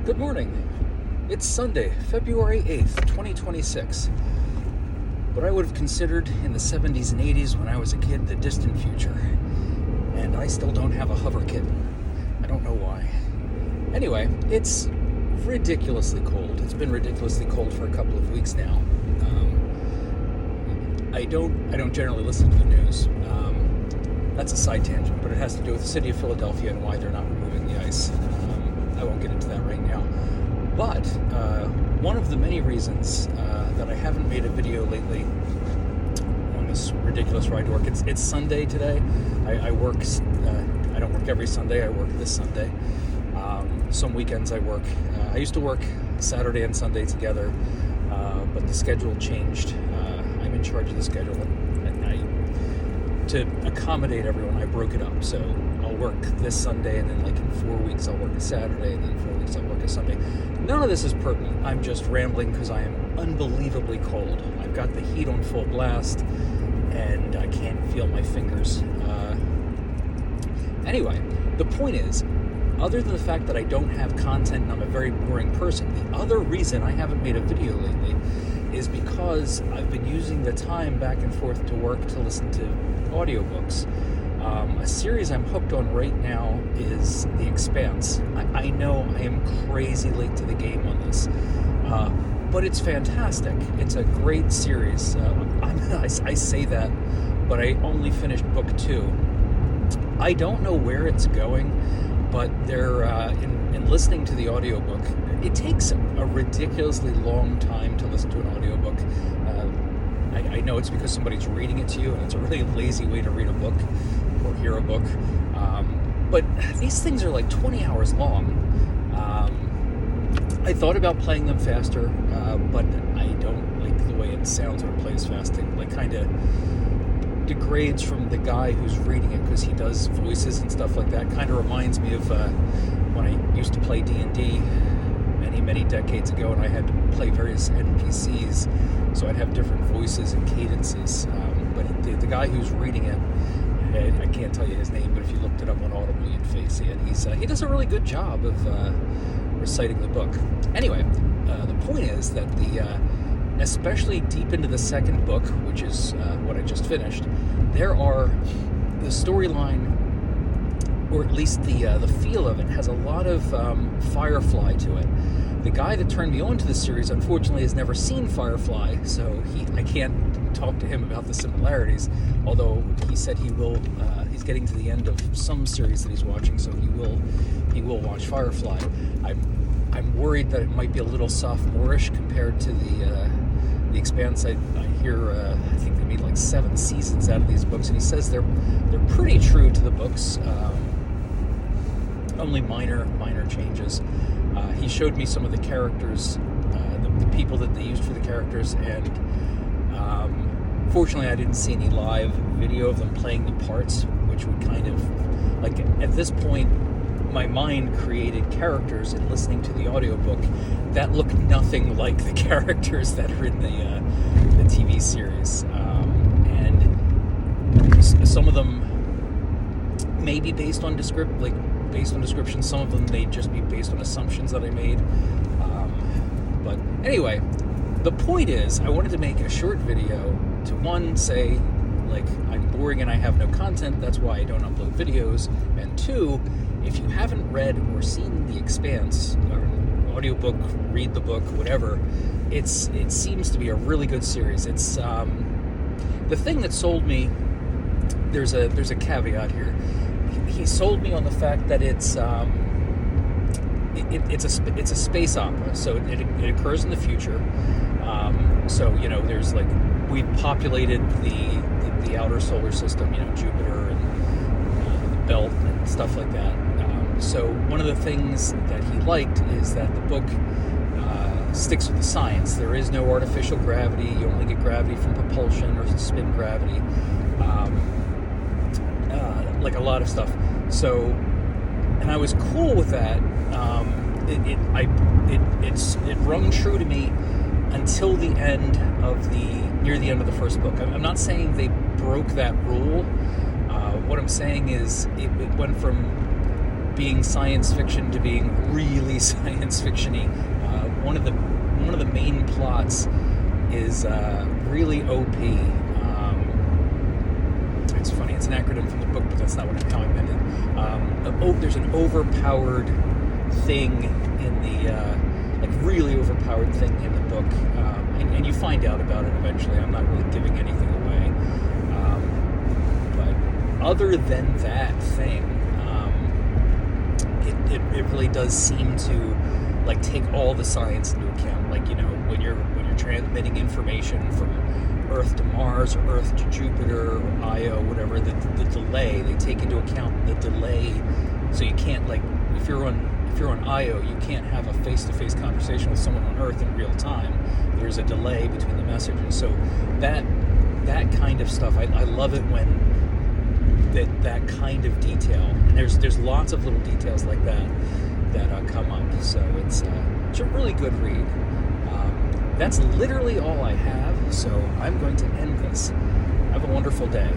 Good morning. It's Sunday, February 8th, 2026. What I would have considered in the 70s and 80s when I was a kid the distant future. And I still don't have a hover kitten. I don't know why. Anyway, it's ridiculously cold. It's been ridiculously cold for a couple of weeks now. I don't generally listen to the news. That's a side tangent, but it has to do with the city of Philadelphia and why they're not removing the ice. I won't get into that right now. But one of the many reasons that I haven't made a video lately on this ridiculous ride to work, it's Sunday today. I work, I don't work every Sunday, I work this Sunday. Some weekends I work. I used to work Saturday and Sunday together, but the schedule changed. I'm in charge of the schedule, and to accommodate everyone, I broke it up. So I'll work this Sunday, and then like in 4 weeks I'll work a Saturday, and then in 4 weeks I'll work a Sunday. None of this is pertinent. I'm just rambling because I am unbelievably cold. I've got the heat on full blast, and I can't feel my fingers. Anyway, the point is, other than the fact that I don't have content and I'm a very boring person, the other reason I haven't made a video lately is because I've been using the time back and forth to work to listen to audiobooks. A series I'm hooked on right now is The Expanse. I know I am crazy late to the game on this, but it's fantastic. It's a great series. I say that, but I only finished book 2. I don't know where it's going, but they're in listening to the audiobook. It takes a ridiculously long time to listen to an audiobook. I know it's because somebody's reading it to you, and it's a really lazy way to read a book or hear a book. But these things are like 20 hours long. I thought about playing them faster, but I don't like the way it sounds when it plays fast. It like kind of degrades from the guy who's reading it because he does voices and stuff like that. Kind of reminds me of when I used to play D&D many decades ago, and I had to play various NPCs, so I'd have different voices and cadences. But the guy who's reading it, I can't tell you his name, but if you looked it up on Audible, you'd see it. He does a really good job of reciting the book. Anyway, the point is that especially deep into the second book, which is what I just finished, there are the storyline, or at least the feel of it, has a lot of Firefly to it. The guy that turned me on to the series, unfortunately, has never seen Firefly, so I can't talk to him about the similarities, although he said he will. He's getting to the end of some series that he's watching, so he will watch Firefly. I'm worried that it might be a little sophomorish compared to the Expanse. I hear I think they made like 7 seasons out of these books, and he says they're pretty true to the books. Only minor changes. He showed me some of the characters, the people that they used for the characters, and fortunately I didn't see any live video of them playing the parts, which would kind of, like, at this point, my mind created characters, and listening to the audiobook, that looked nothing like the characters that are in the TV series. And some of them may be based on description, some of them may just be based on assumptions that I made. But anyway, the point is, I wanted to make a short video to, one, say, like, I'm boring and I have no content, that's why I don't upload videos, and 2, if you haven't read or seen The Expanse, or audiobook, read the book, whatever, it seems to be a really good series. It's the thing that sold me. There's a caveat here. He sold me on the fact that it's a space opera, so it occurs in the future. So there's like, we've populated the outer solar system, Jupiter and the belt and stuff like that. So one of the things that he liked is that the book sticks with the science. There is no artificial gravity. You only get gravity from propulsion or spin gravity. Like a lot of stuff. So, and I was cool with that. It rung true to me until the end of near the end of the first book. I'm not saying they broke that rule. What I'm saying is it went from being science fiction to being really science fiction-y. One of the main plots is really OP. It's funny, it's an acronym from the book, but that's not how I meant it. There's an overpowered thing in the like really overpowered thing in the book, and you find out about it eventually. I'm not really giving anything away, but other than that thing, it really does seem to like take all the science into account. Like, you know, when you're transmitting information from Earth to Mars or Earth to Jupiter or Io, whatever, the delay, they take into account the delay. So you can't, like, if you're on Io, you can't have a face-to-face conversation with someone on Earth in real time. There's a delay between the messages. So that kind of stuff, I love it when that kind of detail, and there's lots of little details like that come up. So it's a really good read. That's literally all I have, so I'm going to end this. Have a wonderful day.